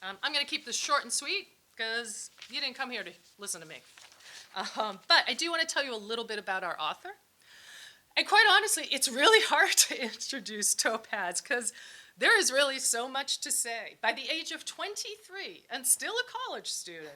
I'm going to keep this short and sweet because you didn't come here to listen to me. But I do want to tell you a little bit about our author. And quite honestly, it's really hard to introduce Topaz because there is really so much to say. By the age of 23 and still a college student,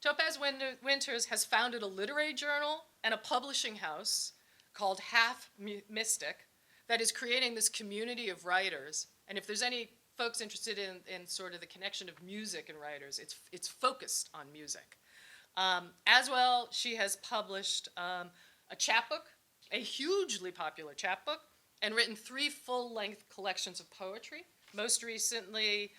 Topaz Winters has founded a literary journal and a publishing house called Half Mystic that is creating this community of writers. And if there's any folks interested in sort of the connection of music and writers, it's focused on music. As well, she has published a chapbook, a hugely popular chapbook, and written 3 full-length collections of poetry. Most recently,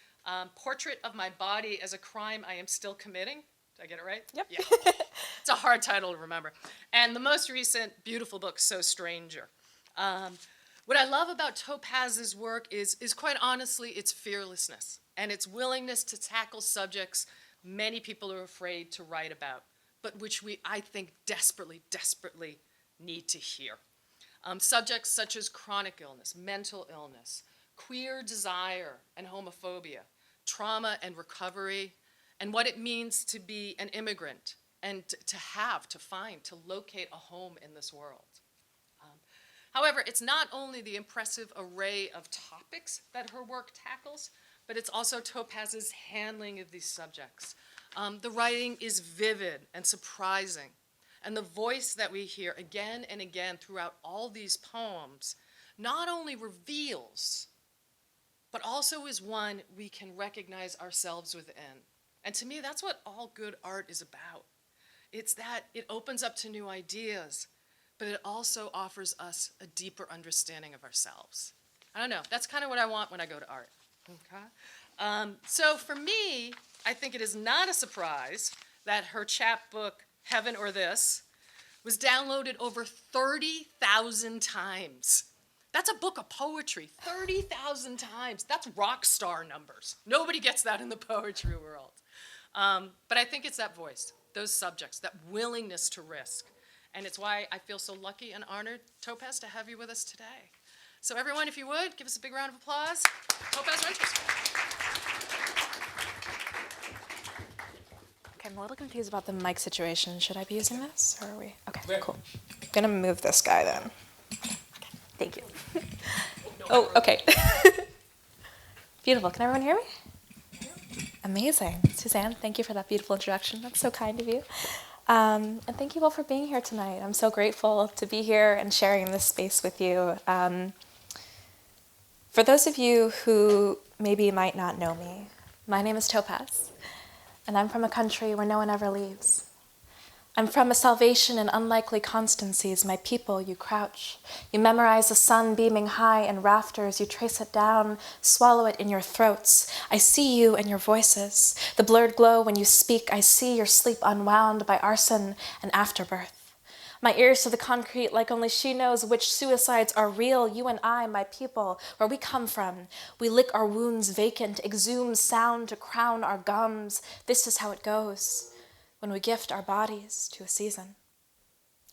Portrait of My Body as a Crime I Am Still Committing. Did I get it right? Yep. Yeah. It's a hard title to remember. And the most recent beautiful book, So Stranger. What I love about Topaz's work is quite honestly its fearlessness and its willingness to tackle subjects many people are afraid to write about, but which I think, desperately, desperately need to hear. Subjects such as chronic illness, mental illness, queer desire and homophobia, trauma and recovery, and what it means to be an immigrant and to find, to locate a home in this world. However, it's not only the impressive array of topics that her work tackles, but it's also Topaz's handling of these subjects. The writing is vivid and surprising, and the voice that we hear again and again throughout all these poems not only reveals, but also is one we can recognize ourselves within. And to me, that's what all good art is about. It's that it opens up to new ideas, but it also offers us a deeper understanding of ourselves. I don't know, that's kind of what I want when I go to art. Okay? So for me, I think it is not a surprise that her chapbook, Heaven or This, was downloaded over 30,000 times. That's a book of poetry, 30,000 times. That's rock star numbers. Nobody gets that in the poetry world. But I think it's that voice, those subjects, that willingness to risk. And it's why I feel so lucky and honored, Topaz, to have you with us today. So everyone, if you would, give us a big round of applause. Topaz Winters. Okay, I'm a little confused about the mic situation. Should I be using this, or are we? Okay, cool. I'm gonna move this guy then. Okay, thank you. Oh, okay. Beautiful. Can everyone hear me? Amazing. Suzanne, thank you for that beautiful introduction. That's so kind of you. And thank you all for being here tonight. I'm so grateful to be here and sharing this space with you. For those of you who maybe might not know me, my name is Topaz, and I'm from a country where no one ever leaves. I'm from a salvation in unlikely constancies. My people, you crouch. You memorize the sun beaming high in rafters. You trace it down, swallow it in your throats. I see you and your voices. The blurred glow when you speak. I see your sleep unwound by arson and afterbirth. My ears to the concrete like only she knows which suicides are real. You and I, my people, where we come from. We lick our wounds vacant, exhume sound to crown our gums. This is how it goes when we gift our bodies to a season.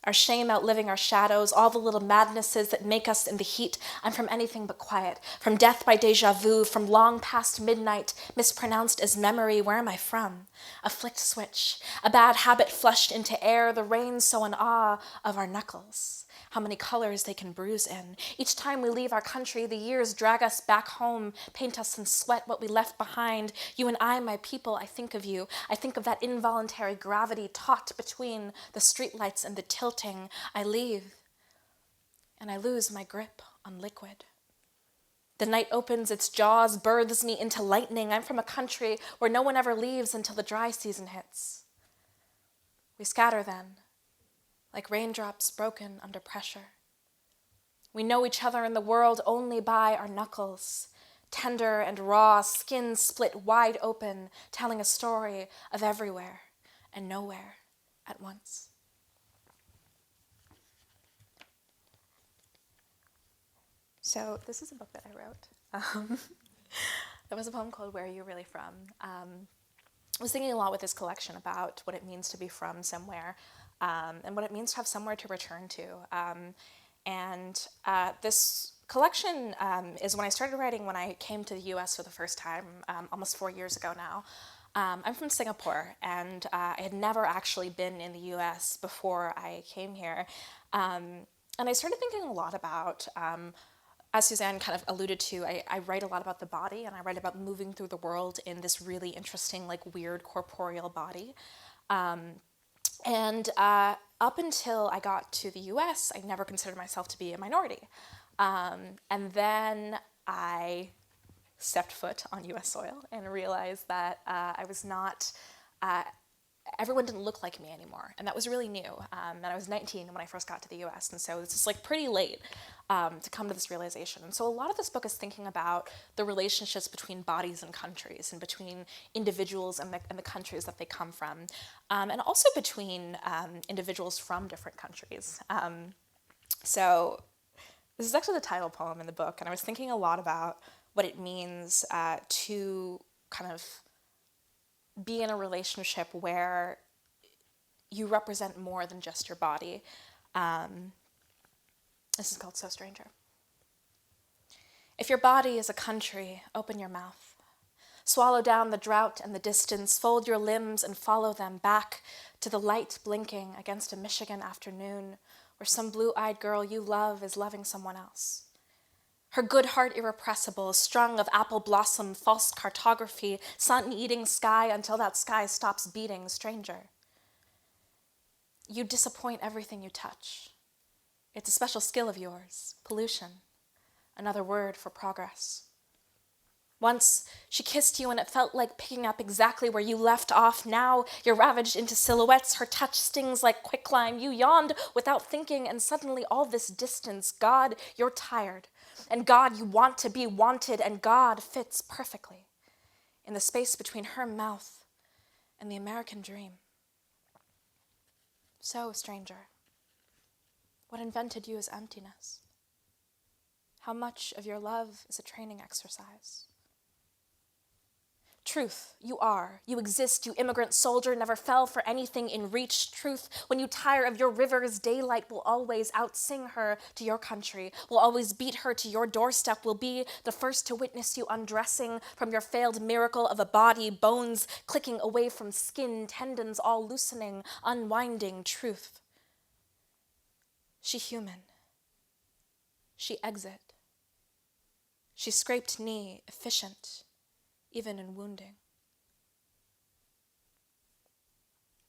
Our shame outliving our shadows, all the little madnesses that make us in the heat. I'm from anything but quiet, from death by deja vu, from long past midnight, mispronounced as memory. Where am I from? A flicked switch, a bad habit flushed into air, the rain so in awe of our knuckles. How many colors they can bruise in. Each time we leave our country, the years drag us back home, paint us in sweat what we left behind. You and I, my people, I think of you. I think of that involuntary gravity taut between the streetlights and the tilting. I leave, and I lose my grip on liquid. The night opens its jaws, births me into lightning. I'm from a country where no one ever leaves until the dry season hits. We scatter then, like raindrops broken under pressure. We know each other in the world only by our knuckles, tender and raw, skin split wide open, telling a story of everywhere and nowhere at once. So this is a book that I wrote. It was a poem called Where Are You Really From? I was thinking a lot with this collection about what it means to be from somewhere, and what it means to have somewhere to return to. This collection is when I started writing when I came to the US for the first time, almost 4 years ago now. I'm from Singapore, and I had never actually been in the US before I came here. And I started thinking a lot about, as Suzanne kind of alluded to, I write a lot about the body, and I write about moving through the world in this really interesting, like weird corporeal body. And up until I got to the US, I never considered myself to be a minority. And then I stepped foot on US soil and realized that I was not, everyone didn't look like me anymore. And that was really new. And I was 19 when I first got to the US. And so this is like pretty late to come to this realization. And so a lot of this book is thinking about the relationships between bodies and countries, and between individuals and the countries that they come from, and also between individuals from different countries. So this is actually the title poem in the book, and I was thinking a lot about what it means to kind of be in a relationship where you represent more than just your body. This is called So Stranger. If your body is a country, open your mouth. Swallow down the drought and the distance, fold your limbs and follow them back to the light blinking against a Michigan afternoon where some blue-eyed girl you love is loving someone else. Her good heart irrepressible, strung of apple blossom, false cartography, sun-eating sky until that sky stops beating, stranger. You disappoint everything you touch. It's a special skill of yours, pollution, another word for progress. Once she kissed you and it felt like picking up exactly where you left off. Now you're ravaged into silhouettes. Her touch stings like quicklime. You yawned without thinking, and suddenly all this distance. God, you're tired. And God, you want to be wanted. And God fits perfectly in the space between her mouth and the American dream. So, stranger, what invented you is emptiness. How much of your love is a training exercise? Truth, you are, you exist, you immigrant soldier, never fell for anything in reach. Truth, when you tire of your rivers, daylight will always outsing her to your country, will always beat her to your doorstep, will be the first to witness you undressing from your failed miracle of a body, bones clicking away from skin, tendons all loosening, unwinding. Truth. She human. She exit. She scraped knee, efficient, even in wounding.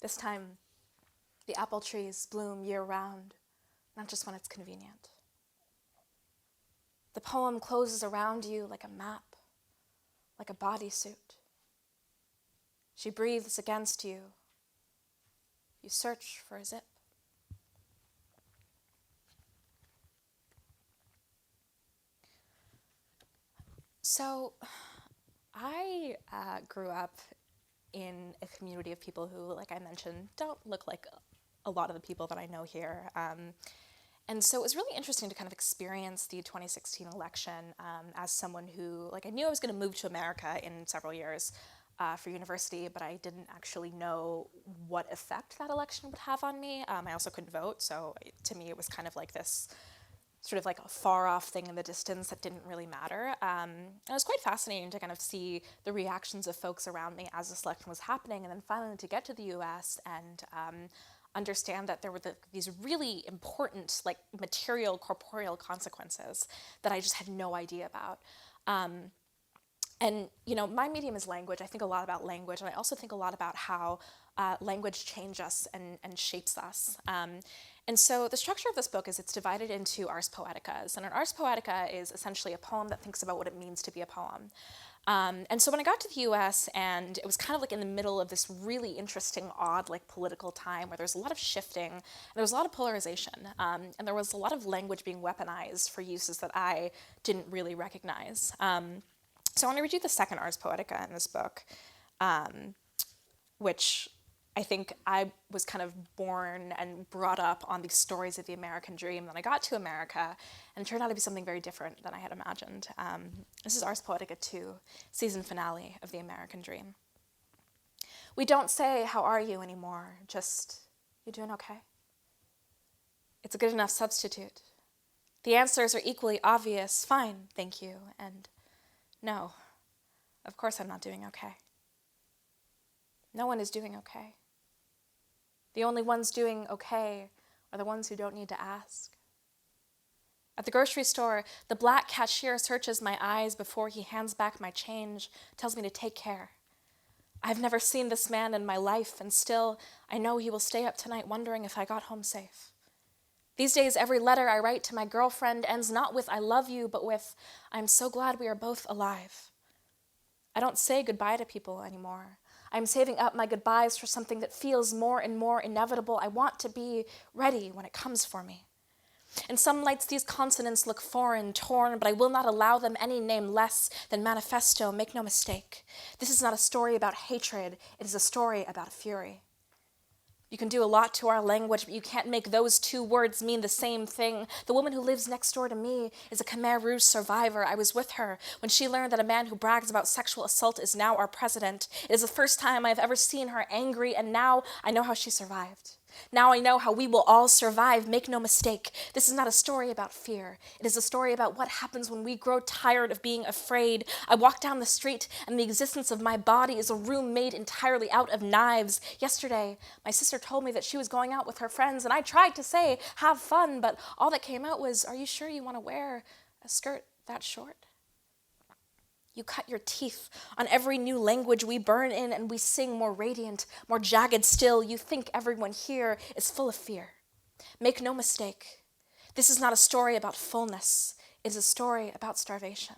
This time, the apple trees bloom year-round, not just when it's convenient. The poem closes around you like a map, like a bodysuit. She breathes against you. You search for a zip. So, I grew up in a community of people who, like I mentioned, don't look like a lot of the people that I know here. And so it was really interesting to kind of experience the 2016 election as someone who, like, I knew I was going to move to America in several years for university, but I didn't actually know what effect that election would have on me. I also couldn't vote, so to me it was kind of like this sort of like a far-off thing in the distance that didn't really matter. It was quite fascinating to kind of see the reactions of folks around me as this election was happening, and then finally to get to the US and understand that there were these really important, like, material, corporeal consequences that I just had no idea about. And, you know, my medium is language. I think a lot about language, and I also think a lot about how language changes us and shapes us. And so the structure of this book is it's divided into Ars Poeticas. And an Ars Poetica is essentially a poem that thinks about what it means to be a poem. And so when I got to the US, and it was kind of like in the middle of this really interesting, odd, like, political time where there's a lot of shifting, and there was a lot of polarization, and there was a lot of language being weaponized for uses that I didn't really recognize. So I want to read you the second Ars Poetica in this book, which I think I was kind of born and brought up on these stories of the American dream. Then I got to America, and it turned out to be something very different than I had imagined. This is Ars Poetica 2, season finale of the American dream. We don't say, "How are you?" anymore, just, "You doing okay?" It's a good enough substitute. The answers are equally obvious, fine, thank you, and no, of course I'm not doing okay. No one is doing okay. The only ones doing okay are the ones who don't need to ask. At the grocery store, the black cashier searches my eyes before he hands back my change, tells me to take care. I've never seen this man in my life, and still, I know he will stay up tonight wondering if I got home safe. These days, every letter I write to my girlfriend ends not with I love you, but with I'm so glad we are both alive. I don't say goodbye to people anymore. I'm saving up my goodbyes for something that feels more and more inevitable. I want to be ready when it comes for me. In some lights, these consonants look foreign, torn, but I will not allow them any name less than manifesto. Make no mistake. This is not a story about hatred. It is a story about fury. You can do a lot to our language, but you can't make those two words mean the same thing. The woman who lives next door to me is a Khmer Rouge survivor. I was with her when she learned that a man who brags about sexual assault is now our president. It is the first time I've ever seen her angry, and now I know how she survived. Now I know how we will all survive. Make no mistake. This is not a story about fear. It is a story about what happens when we grow tired of being afraid. I walk down the street, and the existence of my body is a room made entirely out of knives. Yesterday, my sister told me that she was going out with her friends, and I tried to say, have fun, but all that came out was, are you sure you want to wear a skirt that short? You cut your teeth on every new language we burn in, and we sing more radiant, more jagged still. You think everyone here is full of fear. Make no mistake. This is not a story about fullness. It is a story about starvation.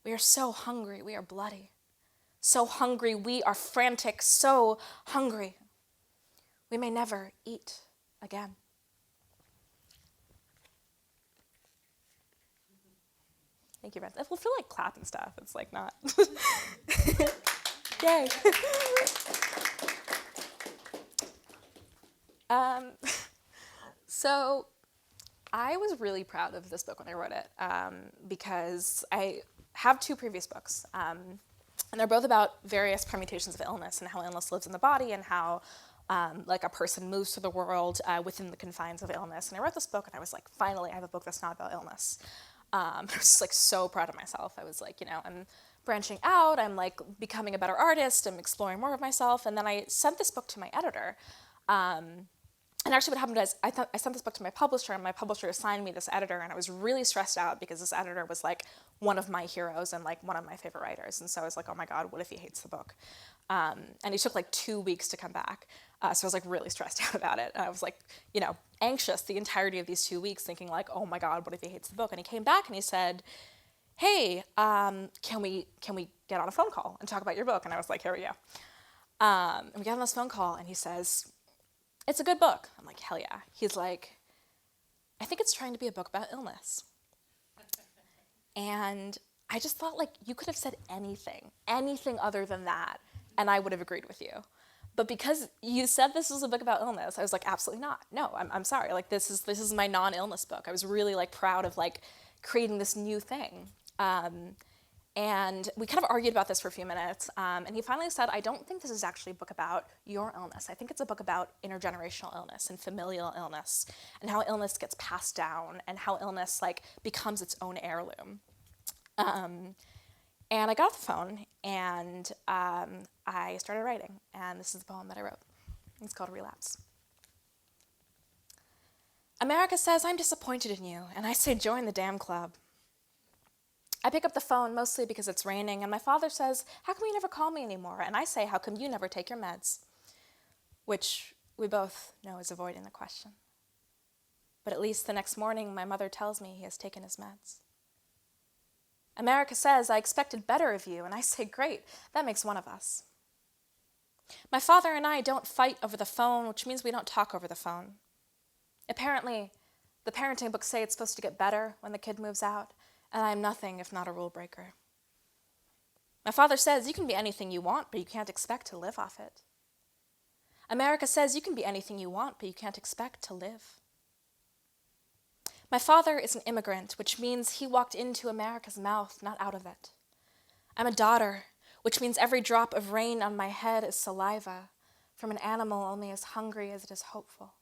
We are so hungry, we are bloody. So hungry, we are frantic, so hungry. We may never eat again. Thank you, Brent. We'll feel like clap and stuff. It's like not. Yay. So I was really proud of this book when I wrote it because I have two previous books. And they're both about various permutations of illness and how illness lives in the body and how like a person moves through the world within the confines of illness. And I wrote this book and I was like, finally, I have a book that's not about illness. I was just like so proud of myself. I was like, I'm branching out. I'm like becoming a better artist. I'm exploring more of myself. And then I sent this book to my editor. And actually what happened was I sent this book to my publisher, and my publisher assigned me this editor, and I was really stressed out because this editor was like one of my heroes and like one of my favorite writers. And so I was like, oh my God, what if he hates the book? And he took like 2 weeks to come back. So I was like really stressed out about it. And I was like, anxious the entirety of these 2 weeks thinking like, oh my God, what if he hates the book? And he came back and he said, hey, can we get on a phone call and talk about your book? And I was like, here we go. And we got on this phone call and he says, it's a good book. I'm like, hell yeah. He's like, I think it's trying to be a book about illness. And I just thought like you could have said anything other than that, and I would have agreed with you. But because you said this was a book about illness, I was like, absolutely not. No, I'm sorry. Like this is my non-illness book. I was really like proud of like creating this new thing. And we kind of argued about this for a few minutes, and he finally said, I don't think this is actually a book about your illness. I think it's a book about intergenerational illness and familial illness and how illness gets passed down and how illness like becomes its own heirloom. And I got off the phone and I started writing, and this is the poem that I wrote. It's called Relapse. America says, I'm disappointed in you, and I say, join the damn club. I pick up the phone mostly because it's raining, and my father says, how come you never call me anymore? And I say, how come you never take your meds? Which we both know is avoiding the question. But at least the next morning, my mother tells me he has taken his meds. America says, I expected better of you, and I say, great, that makes one of us. My father and I don't fight over the phone, which means we don't talk over the phone. Apparently, the parenting books say it's supposed to get better when the kid moves out, and I am nothing if not a rule breaker. My father says you can be anything you want, but you can't expect to live off it. America says you can be anything you want, but you can't expect to live. My father is an immigrant, which means he walked into America's mouth, not out of it. I'm a daughter, which means every drop of rain on my head is saliva from an animal only as hungry as it is hopeful.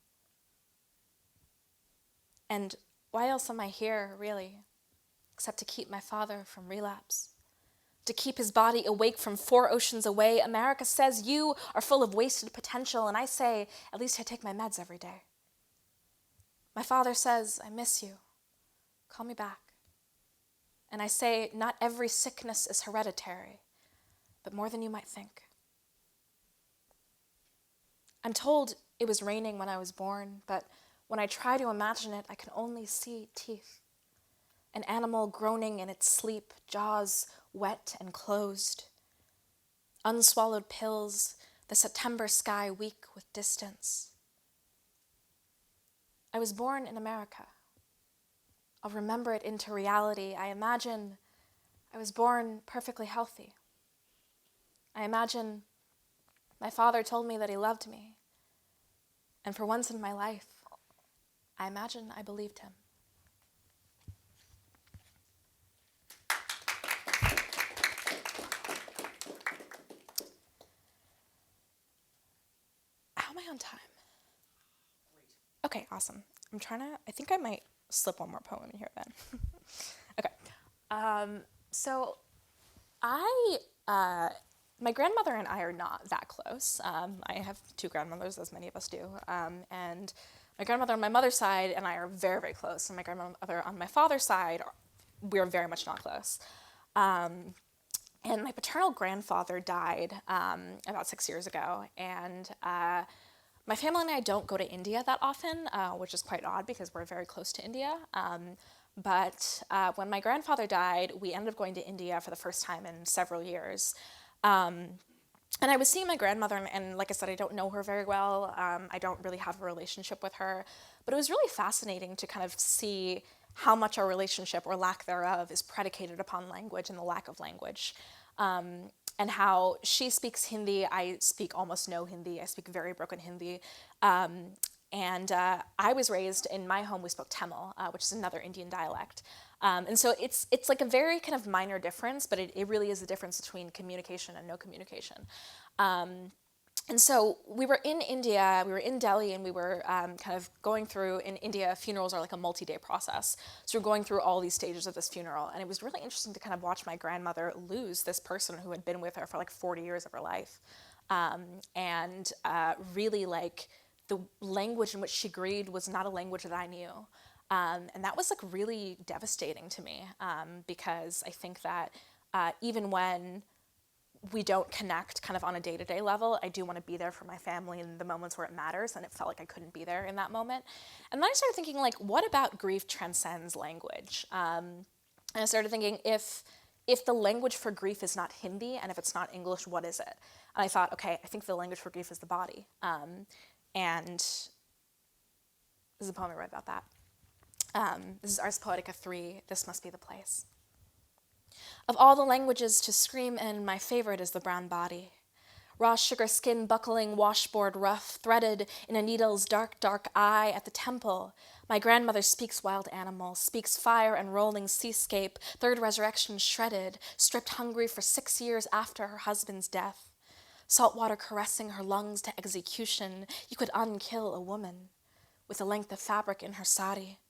And Why else am I here, really, except to keep my father from relapse? To keep his body awake from 4 oceans away? America says you are full of wasted potential, and I say, at least I take my meds every day. My father says, I miss you. Call me back. And I say, not every sickness is hereditary, but more than you might think. I'm told it was raining when I was born, but when I try to imagine it, I can only see teeth. An animal groaning in its sleep, jaws wet and closed. Unswallowed pills, the September sky weak with distance. I was born in America. I'll remember it into reality. I imagine I was born perfectly healthy. I imagine my father told me that he loved me. And for once in my life, I imagine I believed him. How am I on time? Okay, awesome. I think I might slip one more poem in here then. Okay. So my grandmother and I are not that close. I have 2 grandmothers, as many of us do. And my grandmother on my mother's side and I are very, very close. And my grandmother on my father's side, we're very much not close. And my paternal grandfather died about 6 years ago. And my family and I don't go to India that often, which is quite odd because we're very close to India. But when my grandfather died, we ended up going to India for the first time in several years. And I was seeing my grandmother, and like I said, I don't know her very well. I don't really have a relationship with her. But it was really fascinating to kind of see how much our relationship, or lack thereof, is predicated upon language and the lack of language. And how she speaks Hindi, I speak almost no Hindi, I speak very broken Hindi. And I was raised, in my home we spoke Tamil, which is another Indian dialect. And so it's like a very kind of minor difference, but it really is the difference between communication and no communication. And so we were in India, we were in Delhi, and we were kind of going through, in India, funerals are like a multi-day process. So we're going through all these stages of this funeral. And it was really interesting to kind of watch my grandmother lose this person who had been with her for like 40 years of her life. And really like the language in which she grieved was not a language that I knew. And that was like really devastating to me because I think that even when we don't connect kind of on a day-to-day level, I do want to be there for my family in the moments where it matters, and it felt like I couldn't be there in that moment. And then I started thinking, like, what about grief transcends language? And I started thinking, if the language for grief is not Hindi, and if it's not English, what is it? And I thought, okay, I think the language for grief is the body. And this is a poem I wrote about that. This is Ars Poetica 3, This Must Be the Place. Of all the languages to scream in, my favorite is the brown body. Raw sugar skin buckling, washboard rough, threaded in a needle's dark, dark eye at the temple. My grandmother speaks wild animals, speaks fire and rolling seascape, third resurrection shredded, stripped hungry for 6 years after her husband's death. Saltwater caressing her lungs to execution, you could unkill a woman with the length of fabric in her sari.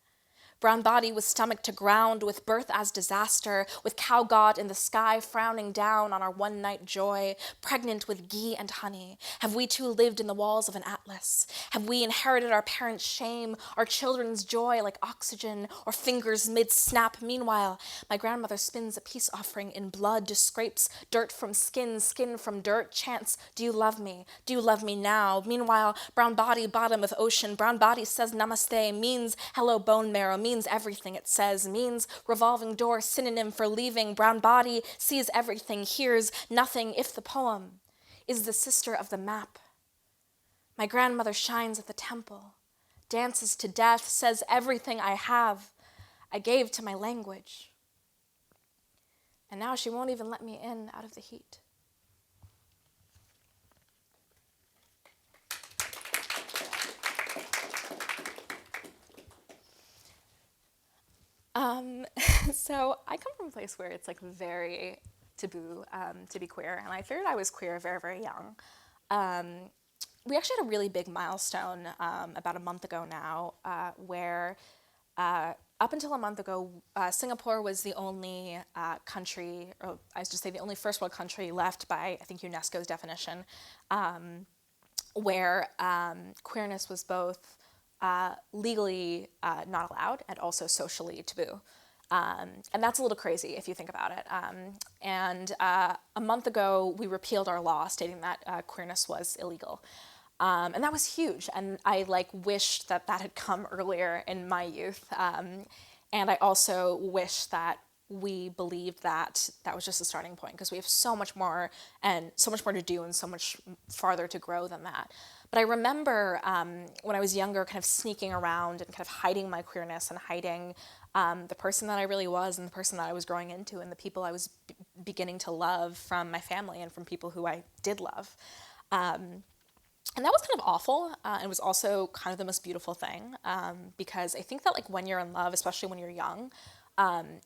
Brown body with stomach to ground, with birth as disaster, with cow god in the sky frowning down on our one-night joy, pregnant with ghee and honey. Have we too lived in the walls of an atlas? Have we inherited our parents' shame, our children's joy like oxygen, or fingers mid-snap? Meanwhile, my grandmother spins a peace offering in blood, scrapes dirt from skin, skin from dirt, chants, do you love me? Do you love me now? Meanwhile, brown body, bottom of ocean, brown body says namaste, means hello bone marrow, means everything it says, means revolving door, synonym for leaving. Brown body sees everything, hears nothing. If the poem is the sister of the map, my grandmother shines at the temple, dances to death, says everything I have, I gave to my language. And now she won't even let me in out of the heat. So I come from a place where it's like very taboo to be queer, and I figured I was queer very, very young. We actually had a really big milestone about a month ago now where up until a month ago, Singapore was the only country, or I should say the only first world country left by, I think, UNESCO's definition, where queerness was both legally not allowed and also socially taboo. And that's a little crazy if you think about it. And a month ago, we repealed our law stating that queerness was illegal. And that was huge. And I wished that that had come earlier in my youth. And I also wish that we believed that that was just the starting point, because we have so much more to do and so much farther to grow than that. But I remember when I was younger, kind of sneaking around and kind of hiding my queerness and hiding the person that I really was and the person that I was growing into and the people I was beginning to love from my family and from people who I did love. And that was kind of awful. It was also kind of the most beautiful thing, because I think that when you're in love, especially when you're young,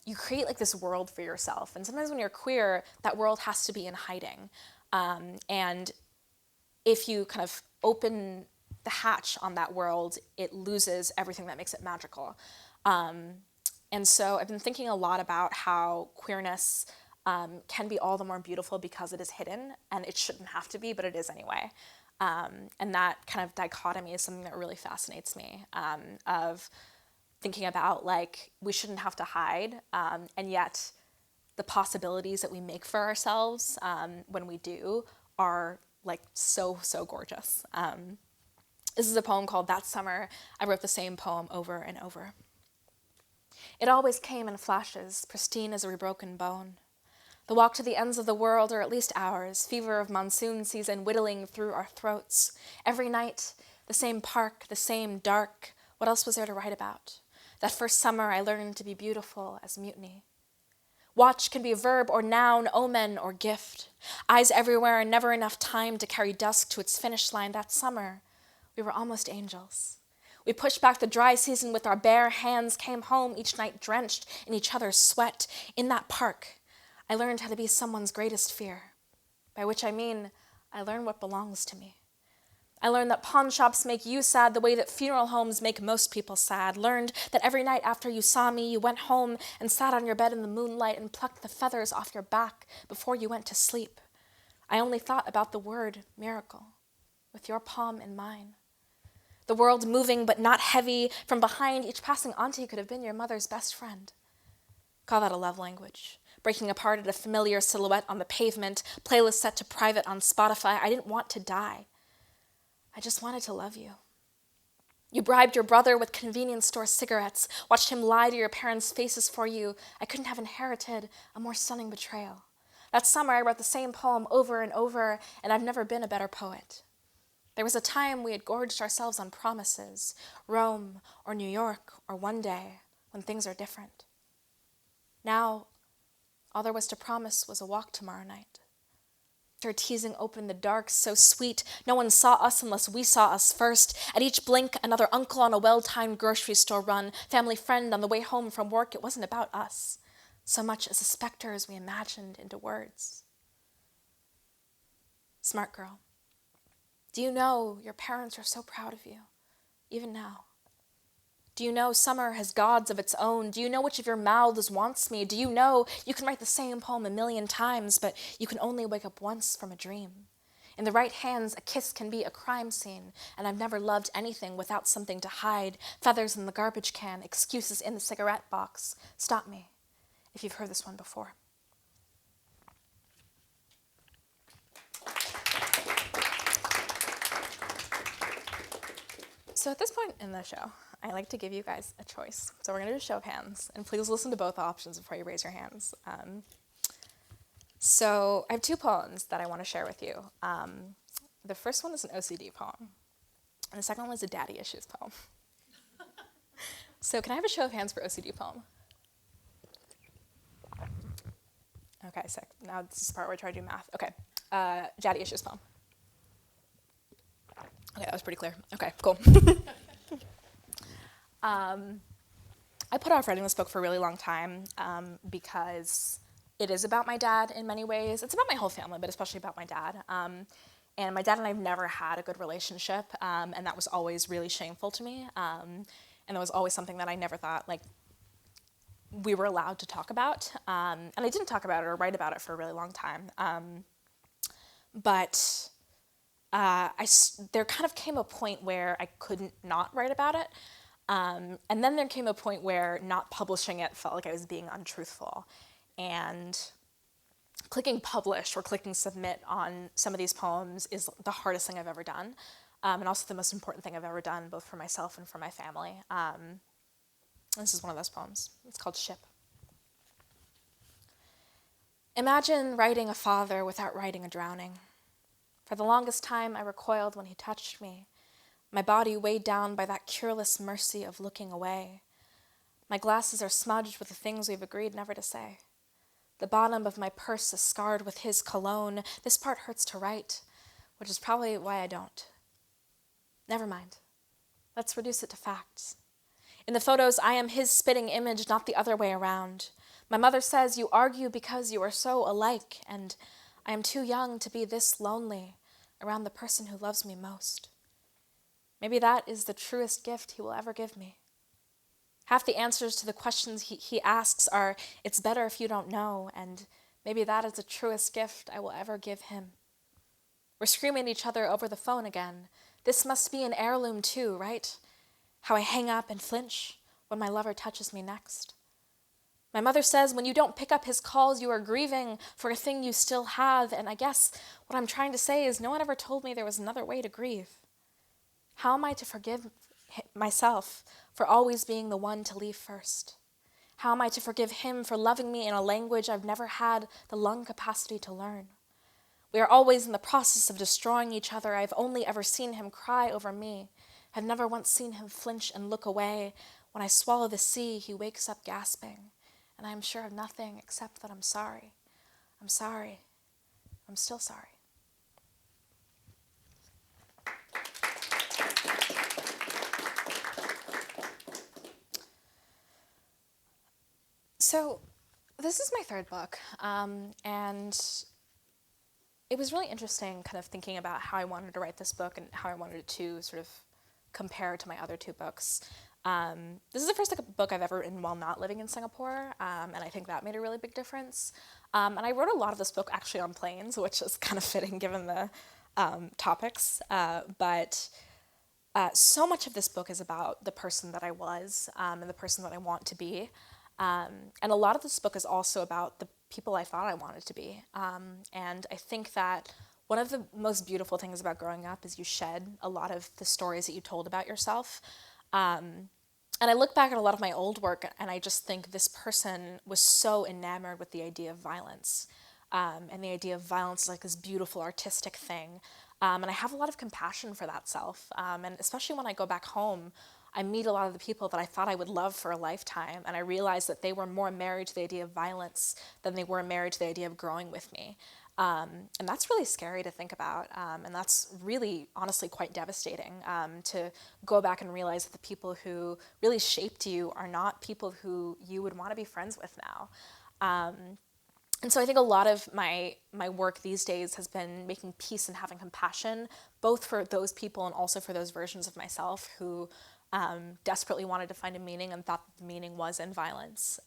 you create this world for yourself. And sometimes when you're queer, that world has to be in hiding. And if you kind of open the hatch on that world, it loses everything that makes it magical. And so I've been thinking a lot about how queerness can be all the more beautiful because it is hidden, and it shouldn't have to be, but it is anyway. And that kind of dichotomy is something that really fascinates me, of thinking about we shouldn't have to hide, and yet the possibilities that we make for ourselves when we do are so gorgeous. This is a poem called That Summer. I wrote the same poem over and over. It always came in flashes, pristine as a rebroken bone. The walk to the ends of the world, or at least ours, fever of monsoon season whittling through our throats. Every night, the same park, the same dark. What else was there to write about? That first summer I learned to be beautiful as mutiny. Watch can be a verb or noun, omen or gift. Eyes everywhere and never enough time to carry dusk to its finish line. That summer, we were almost angels. We pushed back the dry season with our bare hands, came home each night drenched in each other's sweat. In that park, I learned how to be someone's greatest fear, by which I mean I learned what belongs to me. I learned that pawn shops make you sad the way that funeral homes make most people sad. Learned that every night after you saw me, you went home and sat on your bed in the moonlight and plucked the feathers off your back before you went to sleep. I only thought about the word miracle, with your palm in mine. The world moving but not heavy. From behind, each passing auntie could have been your mother's best friend. Call that a love language. Breaking apart at a familiar silhouette on the pavement, playlist set to private on Spotify. I didn't want to die. I just wanted to love you. You bribed your brother with convenience store cigarettes, watched him lie to your parents' faces for you. I couldn't have inherited a more stunning betrayal. That summer, I wrote the same poem over and over, and I've never been a better poet. There was a time we had gorged ourselves on promises, Rome or New York or one day when things are different. Now, all there was to promise was a walk tomorrow night. Her teasing open the dark, so sweet. No one saw us unless we saw us first. At each blink, another uncle on a well-timed grocery store run, family friend on the way home from work. It wasn't about us, so much as the specters we imagined into words. Smart girl, do you know your parents are so proud of you, even now? Do you know summer has gods of its own? Do you know which of your mouths wants me? Do you know you can write the same poem 1,000,000 times, but you can only wake up once from a dream? In the right hands, a kiss can be a crime scene, and I've never loved anything without something to hide. Feathers in the garbage can, excuses in the cigarette box. Stop me if you've heard this one before. So at this point in the show, I like to give you guys a choice. So we're going to do a show of hands, and please listen to both options before you raise your hands. So I have 2 poems that I want to share with you. The first one is an OCD poem, and the second one is a daddy issues poem. So can I have a show of hands for OCD poem? Okay, sick. Now this is the part where I try to do math. Okay, daddy issues poem. Okay, that was pretty clear. Okay, cool. I put off writing this book for a really long time because it is about my dad in many ways. It's about my whole family, but especially about my dad. And my dad and I have never had a good relationship, and that was always really shameful to me. And that was always something that I never thought we were allowed to talk about. And I didn't talk about it or write about it for a really long time. But there kind of came a point where I couldn't not write about it. And then there came a point where not publishing it felt like I was being untruthful. And clicking publish or clicking submit on some of these poems is the hardest thing I've ever done. And also the most important thing I've ever done, both for myself and for my family. This is one of those poems. It's called Ship. Imagine writing a father without writing a drowning. For the longest time, I recoiled when he touched me, my body weighed down by that cureless mercy of looking away. My glasses are smudged with the things we've agreed never to say. The bottom of my purse is scarred with his cologne. This part hurts to write, which is probably why I don't. Never mind. Let's reduce it to facts. In the photos, I am his spitting image, not the other way around. My mother says you argue because you are so alike, and I am too young to be this lonely around the person who loves me most. Maybe that is the truest gift he will ever give me. Half the answers to the questions he asks are, it's better if you don't know, and maybe that is the truest gift I will ever give him. We're screaming at each other over the phone again. This must be an heirloom too, right? How I hang up and flinch when my lover touches me next. My mother says when you don't pick up his calls, you are grieving for a thing you still have, and I guess what I'm trying to say is no one ever told me there was another way to grieve. How am I to forgive myself for always being the one to leave first? How am I to forgive him for loving me in a language I've never had the lung capacity to learn? We are always in the process of destroying each other. I've only ever seen him cry over me. I've never once seen him flinch and look away. When I swallow the sea, he wakes up gasping, and I am sure of nothing except that I'm sorry. I'm sorry. I'm still sorry. So this is my third book, and it was really interesting kind of thinking about how I wanted to write this book and how I wanted it to sort of compare to my other two books. This is the first book I've ever written while not living in Singapore, and I think that made a really big difference. And I wrote a lot of this book actually on planes, which is kind of fitting given the topics, but so much of this book is about the person that I was and the person that I want to be. And a lot of this book is also about the people I thought I wanted to be. And I think that one of the most beautiful things about growing up is you shed a lot of the stories that you told about yourself. And I look back at a lot of my old work and I just think this person was so enamored with the idea of violence. And the idea of violence is like this beautiful artistic thing. And I have a lot of compassion for that self. And especially when I go back home, I meet a lot of the people that I thought I would love for a lifetime, and I realized that they were more married to the idea of violence than they were married to the idea of growing with me. And that's really scary to think about, and that's really, honestly, quite devastating to go back and realize that the people who really shaped you are not people who you would want to be friends with now. And so I think a lot of my work these days has been making peace and having compassion, both for those people and also for those versions of myself who desperately wanted to find a meaning and thought that the meaning was in violence.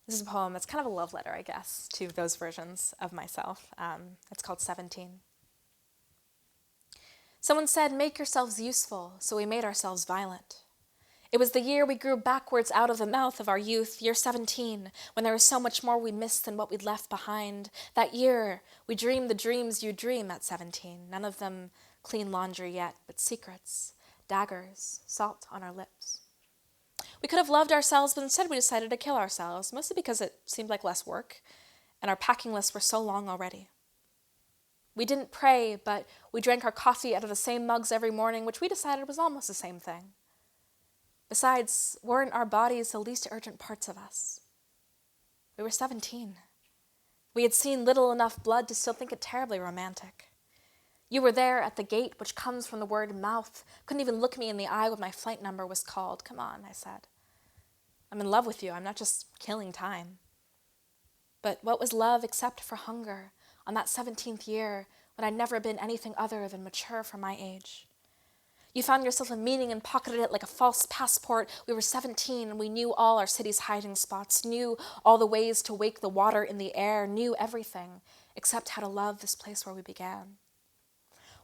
This is a poem that's kind of a love letter, I guess, to those versions of myself. It's called 17. Someone said, make yourselves useful, so we made ourselves violent. It was the year we grew backwards out of the mouth of our youth, year 17, when there was so much more we missed than what we'd left behind. That year, we dreamed the dreams you dream at 17, none of them clean laundry yet, but secrets, daggers, salt on our lips. We could have loved ourselves, but instead we decided to kill ourselves, mostly because it seemed like less work, and our packing lists were so long already. We didn't pray, but we drank our coffee out of the same mugs every morning, which we decided was almost the same thing. Besides, weren't our bodies the least urgent parts of us? We were 17. We had seen little enough blood to still think it terribly romantic. You were there at the gate, which comes from the word mouth. Couldn't even look me in the eye when my flight number was called. Come on, I said. I'm in love with you. I'm not just killing time. But what was love except for hunger on that 17th year when I'd never been anything other than mature for my age? You found yourself a meaning and pocketed it like a false passport. We were 17 and we knew all our city's hiding spots, knew all the ways to wake the water in the air, knew everything except how to love this place where we began.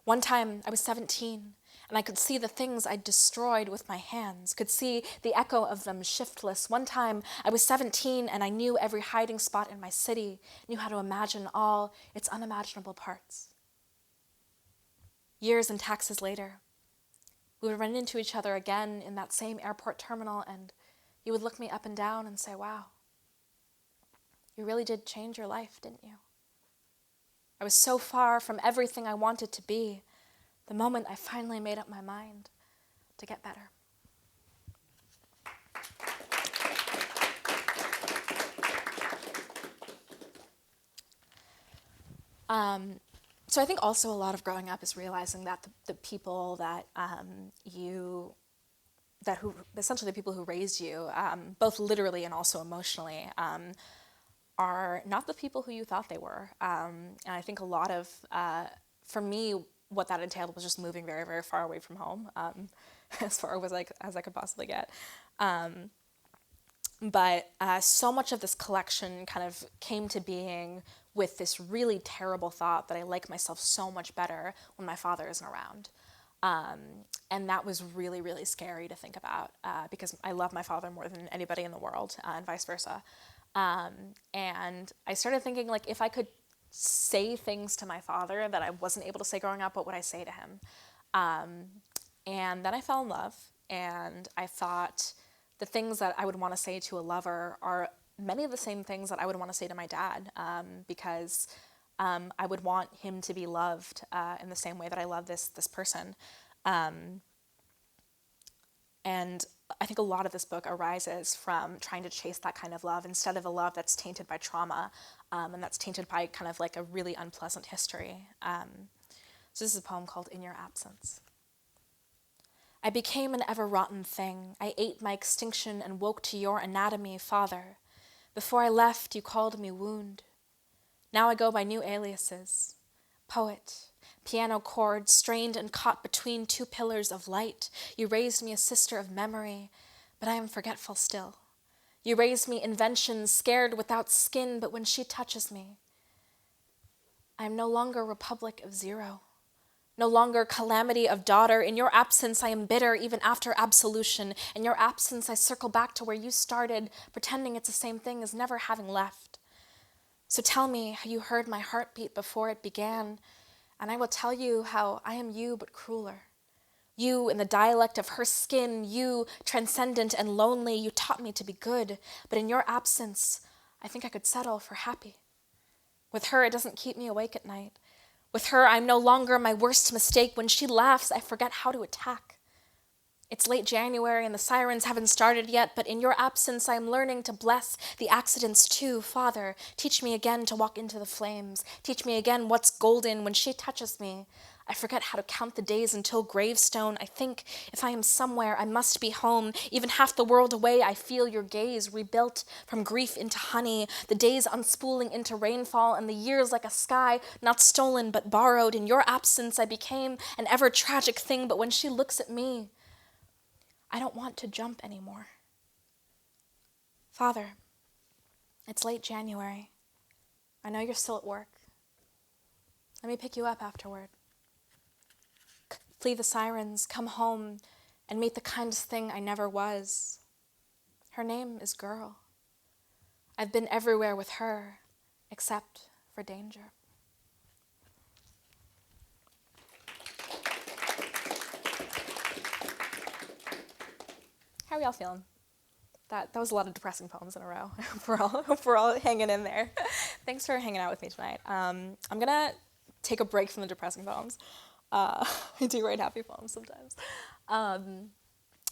One time I was 17 and I could see the things I'd destroyed with my hands, could see the echo of them shiftless. One time I was 17 and I knew every hiding spot in my city, knew how to imagine all its unimaginable parts. Years and taxes later, we would run into each other again in that same airport terminal, and you would look me up and down and say, wow, you really did change your life, didn't you? I was so far from everything I wanted to be the moment I finally made up my mind to get better. So I think also a lot of growing up is realizing that the people that essentially the people who raised you, both literally and also emotionally, are not the people who you thought they were. And I think a lot of, for me, what that entailed was just moving very, very far away from home, as far as I could possibly get. But so much of this collection kind of came to being with this really terrible thought that I like myself so much better when my father isn't around. And that was really, really scary to think about because I love my father more than anybody in the world, and vice versa. And I started thinking, like, if I could say things to my father that I wasn't able to say growing up, what would I say to him? And then I fell in love, and I thought the things that I would want to say to a lover are many of the same things that I would want to say to my dad, because I would want him to be loved in the same way that I love this person. And I think a lot of this book arises from trying to chase that kind of love instead of a love that's tainted by trauma, and that's tainted by kind of like a really unpleasant history. So this is a poem called In Your Absence. I became an ever-rotten thing. I ate my extinction and woke to your anatomy, Father. Before I left, you called me Wound. Now I go by new aliases. Poet, piano chord, strained and caught between two pillars of light. You raised me a sister of memory, but I am forgetful still. You raised me invention, scared without skin, but when she touches me, I am no longer Republic of Zero. No longer calamity of daughter. In your absence, I am bitter even after absolution. In your absence, I circle back to where you started, pretending it's the same thing as never having left. So tell me how you heard my heartbeat before it began, and I will tell you how I am you but crueler. You in the dialect of her skin, you transcendent and lonely, you taught me to be good, but in your absence, I think I could settle for happy. With her, it doesn't keep me awake at night. With her, I'm no longer my worst mistake. When she laughs, I forget how to attack. It's late January and the sirens haven't started yet, but in your absence, I am learning to bless the accidents too. Father, teach me again to walk into the flames. Teach me again what's golden. When she touches me, I forget how to count the days until gravestone. I think if I am somewhere, I must be home. Even half the world away, I feel your gaze rebuilt from grief into honey, the days unspooling into rainfall, and the years like a sky not stolen but borrowed. In your absence, I became an ever tragic thing, but when she looks at me, I don't want to jump anymore. Father, it's late January. I know you're still at work. Let me pick you up afterward. Flee the sirens, come home, and meet the kindest thing I never was. Her name is Girl. I've been everywhere with her, except for danger. How are y'all feeling? That was a lot of depressing poems in a row. Hope we're all hanging in there. Thanks for hanging out with me tonight. I'm gonna take a break from the depressing poems. I do write happy poems sometimes.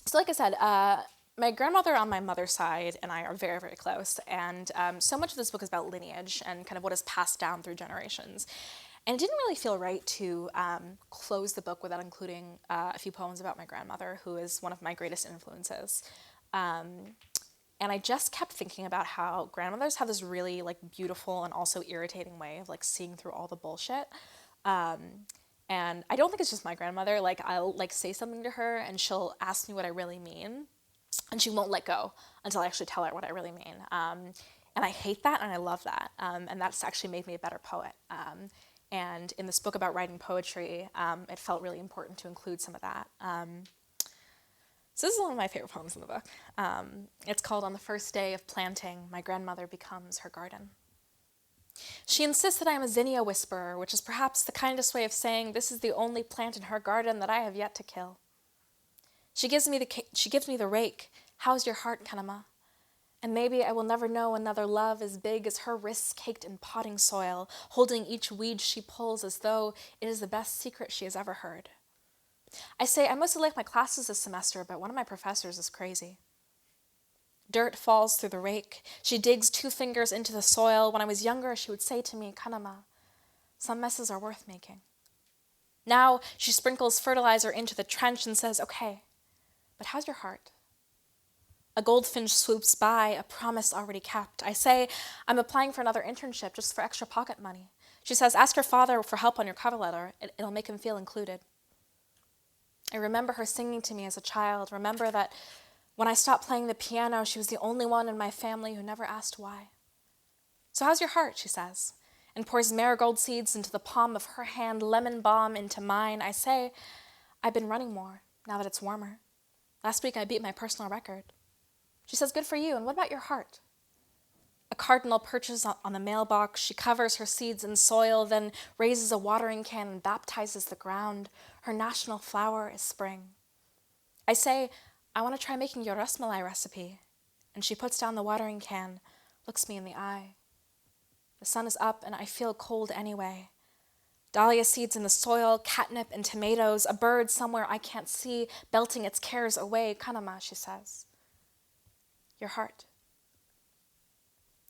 So like I said, my grandmother on my mother's side and I are very, very close. And so much of this book is about lineage and kind of what is passed down through generations. And it didn't really feel right to close the book without including a few poems about my grandmother, who is one of my greatest influences. And I just kept thinking about how grandmothers have this really like beautiful and also irritating way of like seeing through all the bullshit. And I don't think it's just my grandmother. Like, I'll like say something to her and she'll ask me what I really mean, and she won't let go until I actually tell her what I really mean. And I hate that and I love that. And that's actually made me a better poet. And in this book about writing poetry, it felt really important to include some of that. So this is one of my favorite poems in the book. It's called On the First Day of Planting, My Grandmother Becomes Her Garden. She insists that I am a zinnia whisperer, which is perhaps the kindest way of saying this is the only plant in her garden that I have yet to kill. She gives me the rake. How's your heart, Kanama? And maybe I will never know another love as big as her wrists caked in potting soil, holding each weed she pulls as though it is the best secret she has ever heard. I say I mostly like my classes this semester, but one of my professors is crazy. Dirt falls through the rake. She digs 2 fingers into the soil. When I was younger, she would say to me, Kanama, some messes are worth making. Now she sprinkles fertilizer into the trench and says, okay, but how's your heart? A goldfinch swoops by, a promise already kept. I say, I'm applying for another internship just for extra pocket money. She says, ask your father for help on your cover letter. It'll make him feel included. I remember her singing to me as a child. Remember that when I stopped playing the piano, she was the only one in my family who never asked why. So how's your heart, she says, and pours marigold seeds into the palm of her hand, lemon balm into mine. I say, I've been running more now that it's warmer. Last week I beat my personal record. She says, good for you, and what about your heart? A cardinal perches on the mailbox. She covers her seeds in soil, then raises a watering can and baptizes the ground. Her national flower is spring. I say, I want to try making your rasmalai recipe. And she puts down the watering can, looks me in the eye. The sun is up and I feel cold anyway. Dahlia seeds in the soil, catnip and tomatoes, a bird somewhere I can't see, belting its cares away. Kanama, she says. Your heart.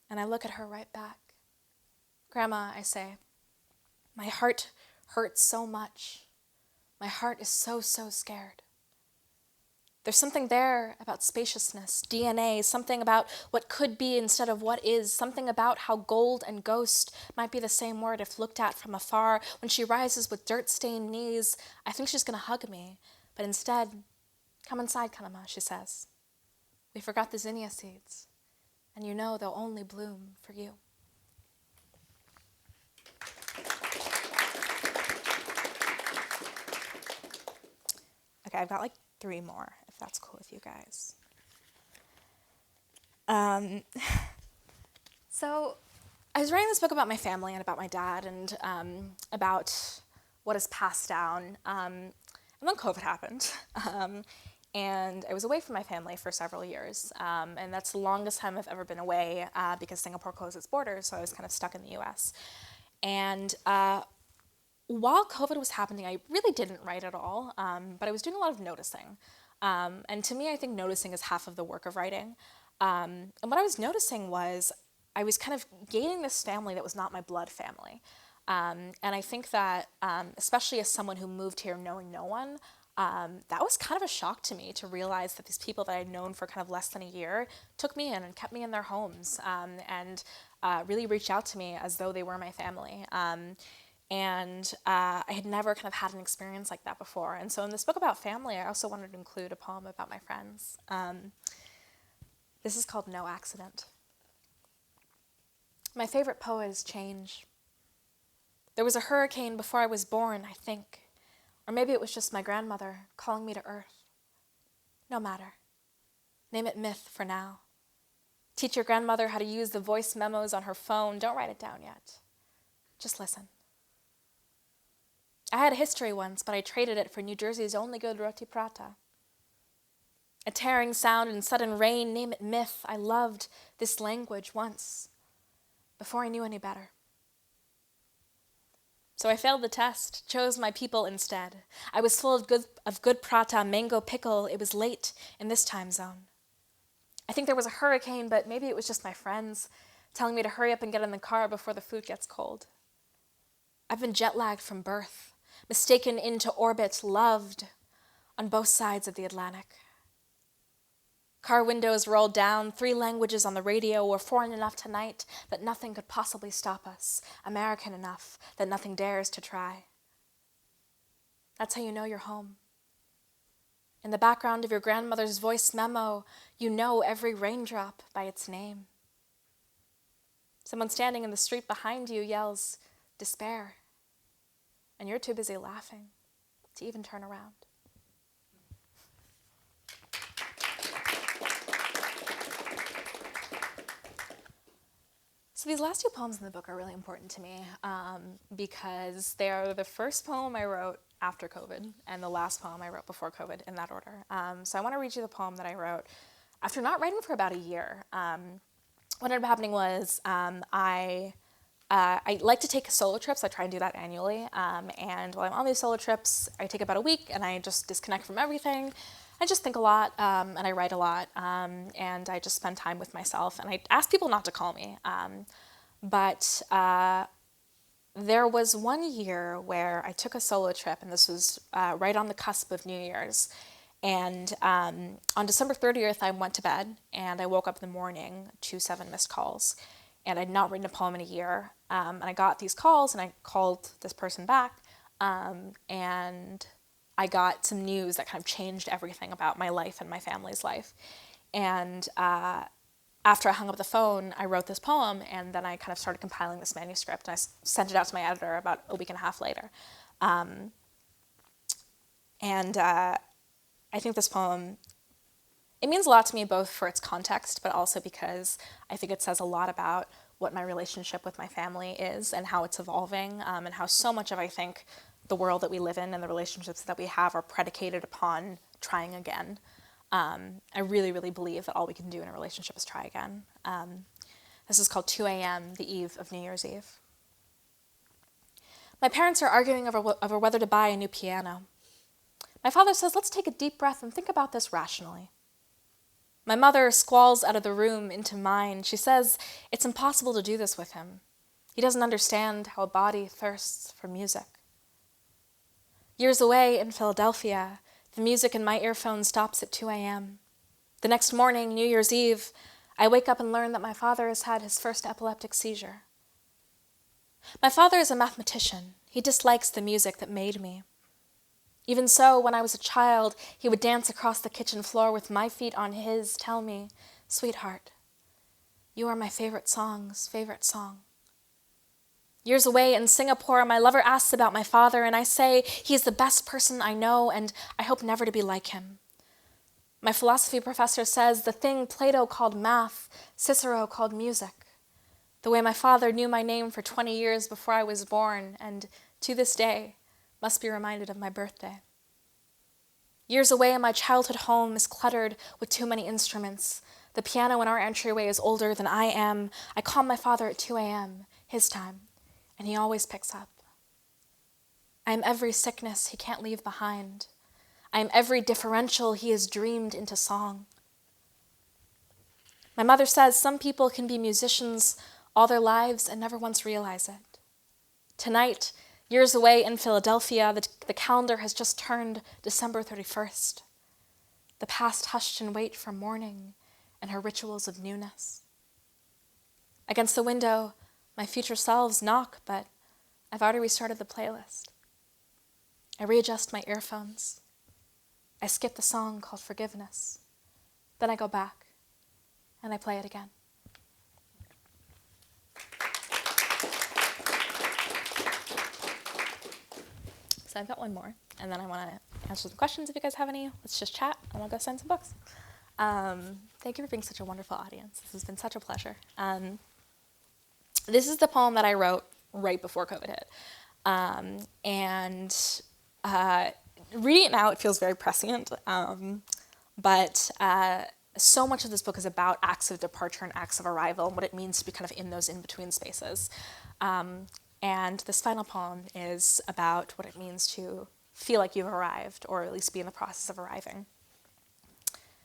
And I look at her right back. Grandma, I say, my heart hurts so much. My heart is so scared. There's something there about spaciousness, DNA, something about what could be instead of what is, something about how gold and ghost might be the same word if looked at from afar. When she rises with dirt-stained knees, I think she's going to hug me, but instead, come inside, Kanama, she says. We forgot the zinnia seeds, and you know they'll only bloom for you. Okay, I've got like 3 more, if that's cool with you guys. So I was writing this book about my family and about my dad and about what is passed down. And then COVID happened. And I was away from my family for several years. And that's the longest time I've ever been away because Singapore closed its borders, so I was kind of stuck in the US. And while COVID was happening, I really didn't write at all, but I was doing a lot of noticing. And to me, I think noticing is half of the work of writing. And what I was noticing was I was kind of gaining this family that was not my blood family. And I think that, especially as someone who moved here knowing no one, that was kind of a shock to me to realize that these people that I'd known for kind of less than a year took me in and kept me in their homes and really reached out to me as though they were my family. And I had never kind of had an experience like that before. And so in this book about family, I also wanted to include a poem about my friends. This is called No Accident. My favorite poet is change. There was a hurricane before I was born, I think. Or maybe it was just my grandmother calling me to earth. No matter. Name it myth for now. Teach your grandmother how to use the voice memos on her phone. Don't write it down yet. Just listen. I had a history once, but I traded it for New Jersey's only good roti prata. A tearing sound and sudden rain, name it myth. I loved this language once, before I knew any better. So I failed the test, chose my people instead. I was full of good prata, mango pickle. It was late in this time zone. I think there was a hurricane, but maybe it was just my friends telling me to hurry up and get in the car before the food gets cold. I've been jet-lagged from birth, mistaken into orbit, loved on both sides of the Atlantic. Car windows rolled down, 3 languages on the radio were foreign enough tonight that nothing could possibly stop us, American enough that nothing dares to try. That's how you know you're home. In the background of your grandmother's voice memo, you know every raindrop by its name. Someone standing in the street behind you yells, "Despair," and you're too busy laughing to even turn around. So these last two poems in the book are really important to me because they are the first poem I wrote after COVID and the last poem I wrote before COVID, in that order. So I want to read you the poem that I wrote after not writing for about a year. What ended up happening was I like to take solo trips. I try and do that annually. And while I'm on these solo trips, I take about a week and I just disconnect from everything. I just think a lot and I write a lot and I just spend time with myself. And I ask people not to call me. But there was one year where I took a solo trip, and this was right on the cusp of New Year's. And on December 30th, I went to bed, and I woke up in the morning to 7 missed calls. And I'd not written a poem in a year. And I got these calls, and I called this person back, and I got some news that kind of changed everything about my life and my family's life. And after I hung up the phone, I wrote this poem, and then I kind of started compiling this manuscript, and I sent it out to my editor about a week and a half later. I think this poem, it means a lot to me, both for its context, but also because I think it says a lot about what my relationship with my family is and how it's evolving, and how so much of, I think, the world that we live in and the relationships that we have are predicated upon trying again. I really, really believe that all we can do in a relationship is try again. This is called 2 a.m., the eve of New Year's Eve. My parents are arguing over whether to buy a new piano. My father says, let's take a deep breath and think about this rationally. My mother squalls out of the room into mine. She says it's impossible to do this with him. He doesn't understand how a body thirsts for music. Years away in Philadelphia, the music in my earphones stops at 2 a.m. The next morning, New Year's Eve, I wake up and learn that my father has had his first epileptic seizure. My father is a mathematician. He dislikes the music that made me. Even so, when I was a child, he would dance across the kitchen floor with my feet on his, tell me, "Sweetheart, you are my favorite song's favorite song." Years away in Singapore, my lover asks about my father, and I say he is the best person I know, and I hope never to be like him. My philosophy professor says the thing Plato called math, Cicero called music. The way my father knew my name for 20 years before I was born, and to this day, must be reminded of my birthday. Years away in my childhood home is cluttered with too many instruments. The piano in our entryway is older than I am. I call my father at 2 a.m., his time, and he always picks up. I am every sickness he can't leave behind. I am every differential he has dreamed into song. My mother says some people can be musicians all their lives and never once realize it. Tonight, years away in Philadelphia, the calendar has just turned December 31st. The past hushed in wait for morning and her rituals of newness. Against the window, my future selves knock, but I've already restarted the playlist. I readjust my earphones. I skip the song called Forgiveness. Then I go back and I play it again. So I've got one more, and then I want to answer some questions if you guys have any. Let's just chat, and we'll go sign some books. Thank you for being such a wonderful audience. This has been such a pleasure. This is the poem that I wrote right before COVID hit. Reading it now, it feels very prescient. But so much of this book is about acts of departure and acts of arrival and what it means to be kind of in those in-between spaces. And this final poem is about what it means to feel like you've arrived, or at least be in the process of arriving.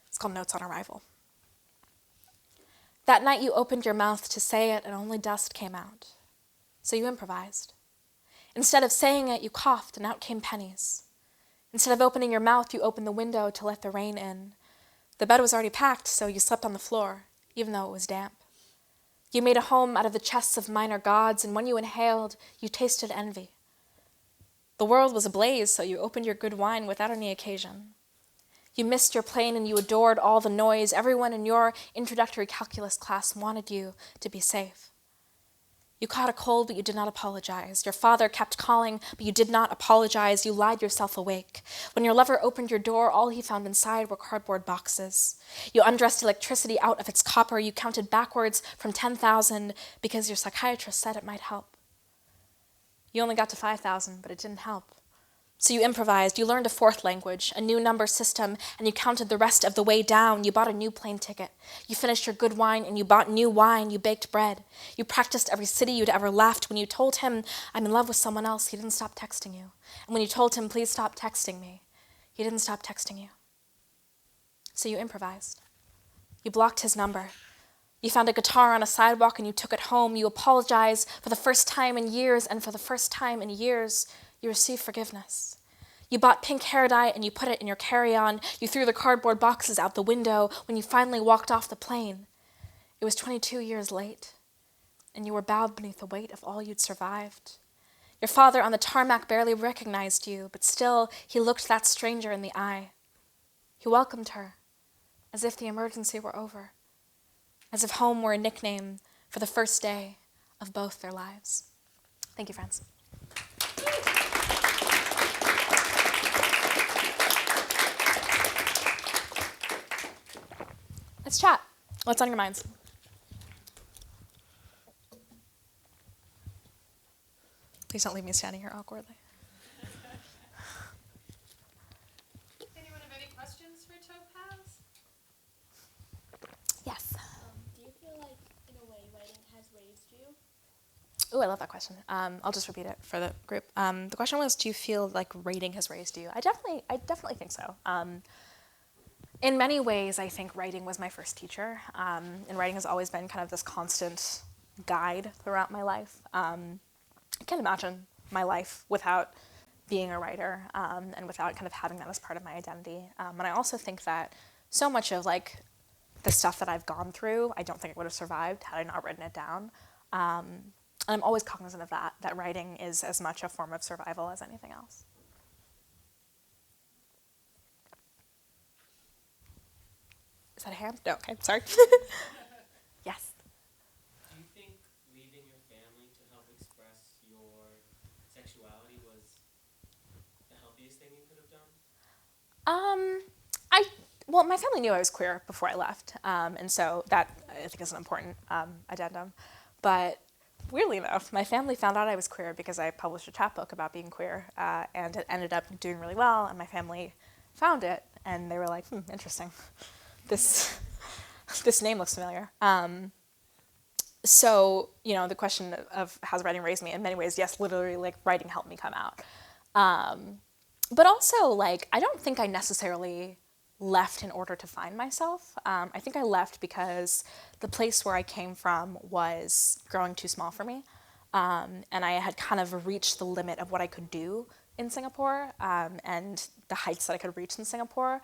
It's called Notes on Arrival. That night you opened your mouth to say it and only dust came out. So you improvised. Instead of saying it, you coughed and out came pennies. Instead of opening your mouth, you opened the window to let the rain in. The bed was already packed, so you slept on the floor, even though it was damp. You made a home out of the chests of minor gods, and when you inhaled, you tasted envy. The world was ablaze, so you opened your good wine without any occasion. You missed your plane and you adored all the noise. Everyone in your introductory calculus class wanted you to be safe. You caught a cold, but you did not apologize. Your father kept calling, but you did not apologize. You lied yourself awake. When your lover opened your door, all he found inside were cardboard boxes. You undressed electricity out of its copper. You counted backwards from 10,000 because your psychiatrist said it might help. You only got to 5,000, but it didn't help. So you improvised, you learned a fourth language, a new number system, and you counted the rest of the way down. You bought a new plane ticket. You finished your good wine and you bought new wine. You baked bread. You practiced every city you'd ever left. When you told him, I'm in love with someone else, he didn't stop texting you. And when you told him, please stop texting me, he didn't stop texting you. So you improvised. You blocked his number. You found a guitar on a sidewalk and you took it home. You apologized for the first time in years, and for the first time in years, you received forgiveness. You bought pink hair dye and you put it in your carry-on. You threw the cardboard boxes out the window when you finally walked off the plane. It was 22 years late, and you were bowed beneath the weight of all you'd survived. Your father on the tarmac barely recognized you, but still he looked that stranger in the eye. He welcomed her, as if the emergency were over, as if home were a nickname for the first day of both their lives. Thank you, friends. Let's chat. What's on your minds? Please don't leave me standing here awkwardly. Anyone have any questions for Topaz? Yes. Do you feel like, in a way, writing has raised you? Oh, I love that question. I'll just repeat it for the group. The question was, do you feel like writing has raised you? I definitely think so. In many ways, I think writing was my first teacher, and writing has always been kind of this constant guide throughout my life. I can't imagine my life without being a writer, and without kind of having that as part of my identity. And I also think that so much of like the stuff that I've gone through, I don't think I would have survived had I not written it down. And I'm always cognizant of that writing is as much a form of survival as anything else. Is that a hand? No, okay, sorry. Yes. Do you think leaving your family to help express your sexuality was the healthiest thing you could have done? Well, my family knew I was queer before I left, and so that I think is an important addendum. But weirdly enough, my family found out I was queer because I published a chapbook about being queer, and it ended up doing really well. And my family found it, and they were like, interesting. This name looks familiar. So, the question of how's writing raised me, in many ways, yes, literally, like, writing helped me come out. But also, like, I don't think I necessarily left in order to find myself. I think I left because the place where I came from was growing too small for me. And I had kind of reached the limit of what I could do in Singapore, and the heights that I could reach in Singapore.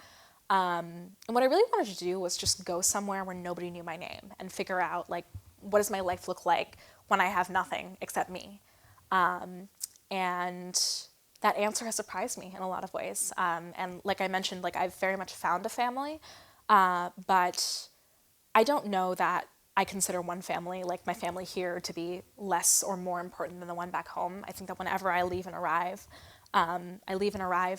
And what I really wanted to do was just go somewhere where nobody knew my name and figure out, like, what does my life look like when I have nothing except me? And that answer has surprised me in a lot of ways. And like I mentioned, like, I've very much found a family, but I don't know that I consider one family, like my family here, to be less or more important than the one back home. I think that whenever I leave and arrive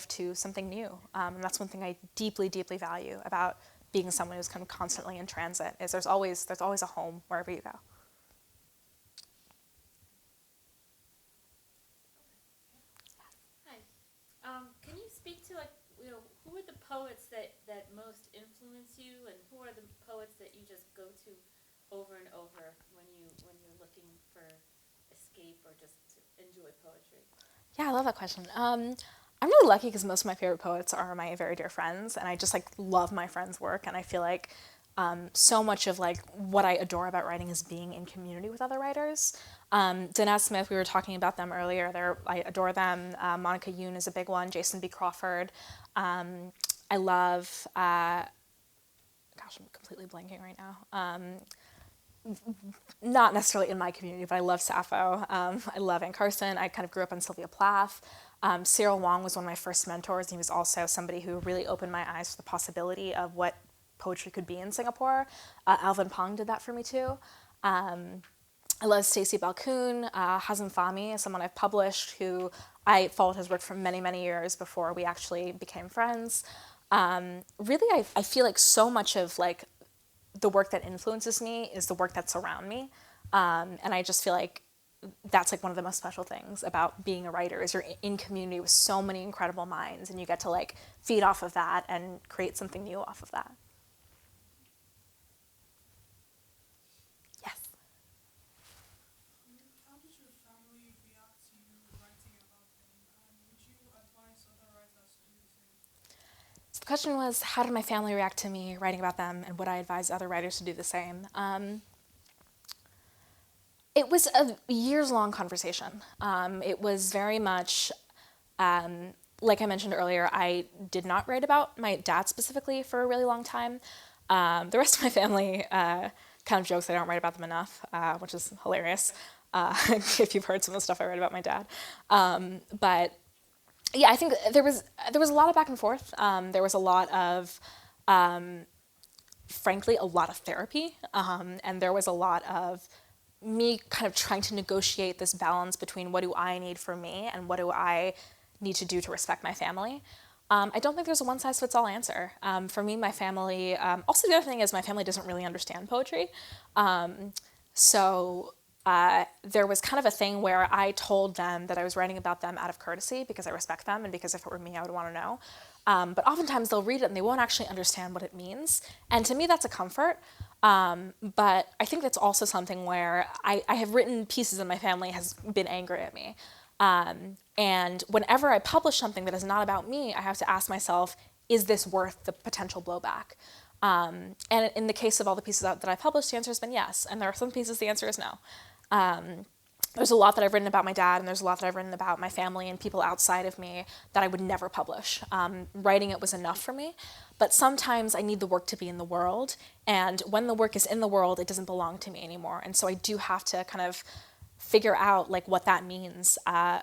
to something new. And that's one thing I deeply, deeply value about being someone who's kind of constantly in transit, is there's always a home wherever you go. Hi. Can you speak to, like, who are the poets that most influence you, and who are the poets that you just go to over and over when you're looking for escape or just to enjoy poetry? Yeah, I love that question. I'm really lucky because most of my favorite poets are my very dear friends, and I just like love my friends' work, and I feel like so much of like what I adore about writing is being in community with other writers. Danette Smith, we were talking about them earlier. I adore them. Monica Yoon is a big one. Jason B. Crawford. I love. Gosh, I'm completely blanking right now. Not necessarily in my community, but I love Sappho. I love Anne Carson. I kind of grew up on Sylvia Plath. Cyril Wong was one of my first mentors, and he was also somebody who really opened my eyes to the possibility of what poetry could be in Singapore. Alvin Pong did that for me too. I love Stacey Balkoon. Hazem Fahmy is someone I've published who I followed his work for many, many years before we actually became friends. Really, I feel like so much of like the work that influences me is the work that's around me. And I just feel like that's like one of the most special things about being a writer is you're in community with so many incredible minds and you get to like feed off of that and create something new off of that. Yes. How did your family react to you writing about them? And would you advise other writers to do the same? So the question was, how did my family react to me writing about them, and would I advise other writers to do the same? It was a years-long conversation. It was very much, like I mentioned earlier, I did not write about my dad specifically for a really long time. The rest of my family kind of jokes I don't write about them enough, which is hilarious, if you've heard some of the stuff I write about my dad. But yeah, I think there was a lot of back and forth. There was a lot of, frankly, a lot of therapy, and there was a lot of me kind of trying to negotiate this balance between what do I need for me and what do I need to do to respect my family. I don't think there's a one-size-fits-all answer. For me, my family, also the other thing is my family doesn't really understand poetry. So there was kind of a thing where I told them that I was writing about them out of courtesy because I respect them and because if it were me, I would want to know. But oftentimes they'll read it and they won't actually understand what it means. And to me, that's a comfort. But I think that's also something where I have written pieces and my family has been angry at me. And whenever I publish something that is not about me, I have to ask myself, is this worth the potential blowback? And in the case of all the pieces that I published, the answer has been yes. And there are some pieces the answer is no. There's a lot that I've written about my dad, and there's a lot that I've written about my family and people outside of me that I would never publish. Writing it was enough for me, but sometimes I need the work to be in the world, and when the work is in the world, it doesn't belong to me anymore. And so I do have to kind of figure out like what that means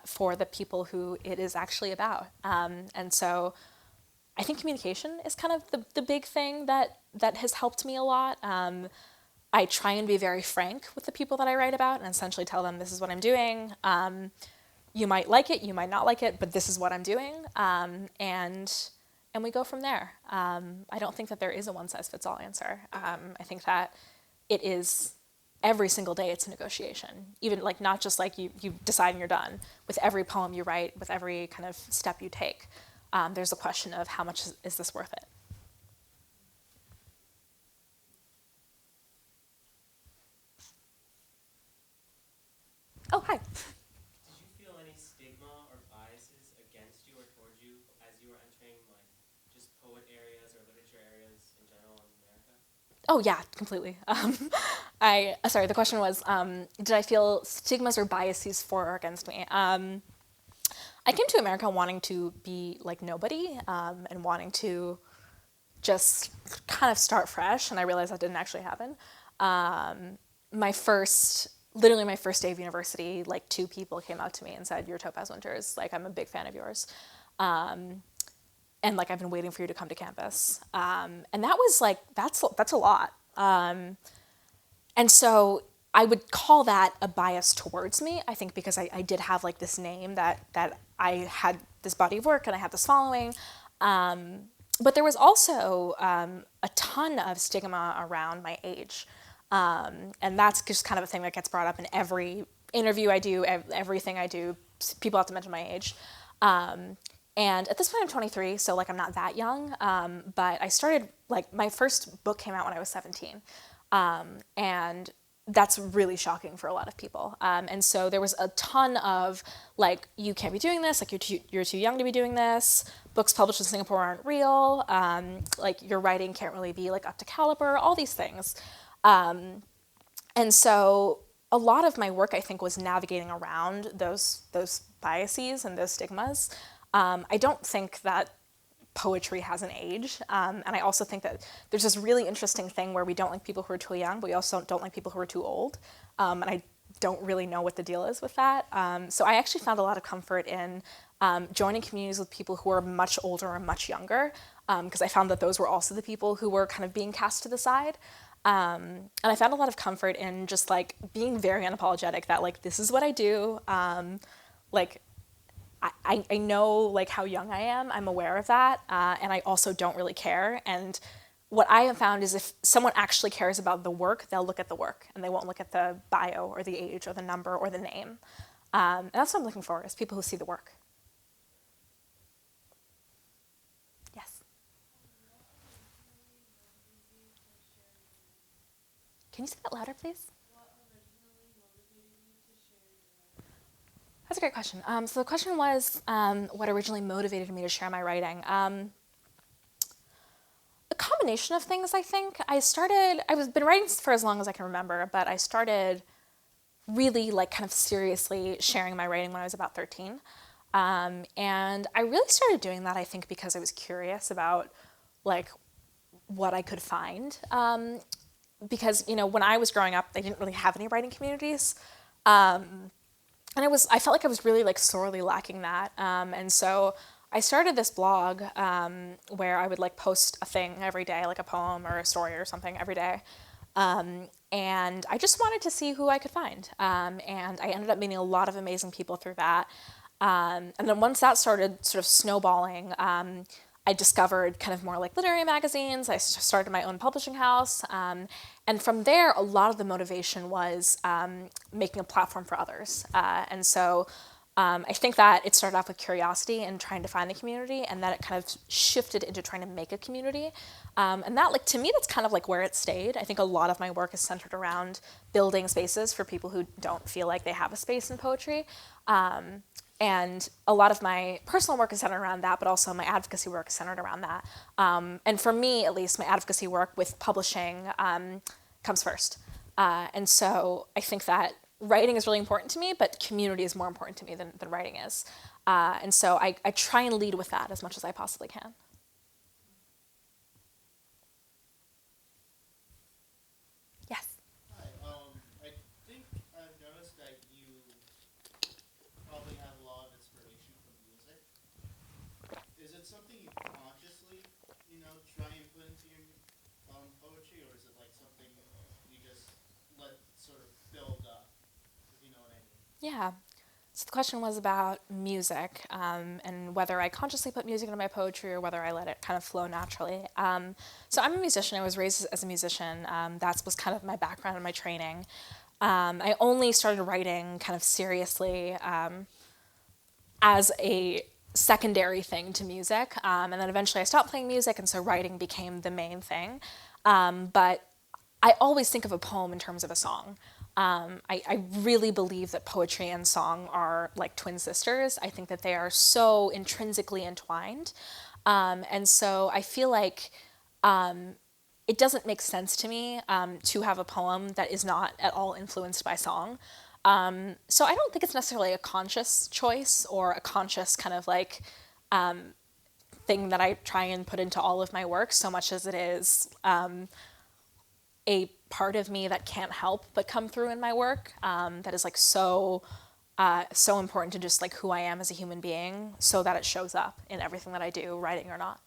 for the people who it is actually about. And so I think communication is kind of the big thing that has helped me a lot. I try and be very frank with the people that I write about and essentially tell them this is what I'm doing. You might like it, you might not like it, but this is what I'm doing. And we go from there. I don't think that there is a one-size-fits-all answer. I think that it is every single day it's a negotiation. Even like not just like you decide and you're done. With every poem you write, with every kind of step you take, there's a question of how much is this worth it? Oh, hi. Did you feel any stigma or biases against you or towards you as you were entering like just poet areas or literature areas in general in America? Oh yeah, completely. Sorry, the question was, did I feel stigmas or biases for or against me? I came to America wanting to be like nobody, and wanting to just kind of start fresh, and I realized that didn't actually happen. Literally my first day of university, like 2 people came up to me and said, "You're Topaz Winters, like I'm a big fan of yours. And like I've been waiting for you to come to campus." And that was like, that's a lot. And so I would call that a bias towards me, I think because I did have like this name that I had this body of work and I had this following. But there was also a ton of stigma around my age. And that's just kind of a thing that gets brought up in every interview I do, everything I do, people have to mention my age. And at this point I'm 23, so like I'm not that young, but I started, like my first book came out when I was 17. And that's really shocking for a lot of people. And so there was a ton of like, you can't be doing this, like you're too young to be doing this, books published in Singapore aren't real, like your writing can't really be like up to caliber, all these things. And so a lot of my work, I think, was navigating around those biases and those stigmas. I don't think that poetry has an age. And I also think that there's this really interesting thing where we don't like people who are too young, but we also don't like people who are too old. And I don't really know what the deal is with that. So I actually found a lot of comfort in joining communities with people who are much older or much younger, because I found that those were also the people who were kind of being cast to the side. And I found a lot of comfort in just like being very unapologetic that like this is what I do. Like I know like how young I am. I'm aware of that, and I also don't really care. And what I have found is if someone actually cares about the work, they'll look at the work and they won't look at the bio or the age or the number or the name. And that's what I'm looking for, is people who see the work. Yes. Can you say that louder, please? That's a great question. So the question was, what originally motivated me to share my writing? A combination of things, I think. I've been writing for as long as I can remember, but I started really like kind of seriously sharing my writing when I was about 13. And I really started doing that, I think, because I was curious about like what I could find. Because, you know, when I was growing up, they didn't really have any writing communities. And I felt like I was really like sorely lacking that. And so I started this blog where I would like post a thing every day, like a poem or a story or something every day. And I just wanted to see who I could find. And I ended up meeting a lot of amazing people through that. And then once that started sort of snowballing, I discovered kind of more like literary magazines. I started my own publishing house. And from there, a lot of the motivation was making a platform for others. And so I think that it started off with curiosity and trying to find the community, and then it kind of shifted into trying to make a community. And that, like, to me, that's kind of like where it stayed. I think a lot of my work is centered around building spaces for people who don't feel like they have a space in poetry. And a lot of my personal work is centered around that, but also my advocacy work is centered around that. And for me, at least, my advocacy work with publishing comes first. And so I think that writing is really important to me, but community is more important to me than writing is. And so I try and lead with that as much as I possibly can. Yes. Hi. I think I've noticed that you probably have a lot of inspiration from music. Is it something you consciously, try and put into your poetry, or is it like something you just let sort of build up, if you know what I mean? Yeah. So the question was about music, and whether I consciously put music into my poetry or whether I let it kind of flow naturally. So I'm a musician. I was raised as a musician. That was kind of my background and my training. I only started writing kind of seriously as a secondary thing to music, and then eventually I stopped playing music, and so writing became the main thing. But I always think of a poem in terms of a song. I really believe that poetry and song are like twin sisters. I think that they are so intrinsically entwined. And so I feel like it doesn't make sense to me to have a poem that is not at all influenced by song. So I don't think it's necessarily a conscious choice or a conscious kind of like thing that I try and put into all of my work, so much as it is a part of me that can't help but come through in my work, that is like so important to just like who I am as a human being, so that it shows up in everything that I do, writing or not.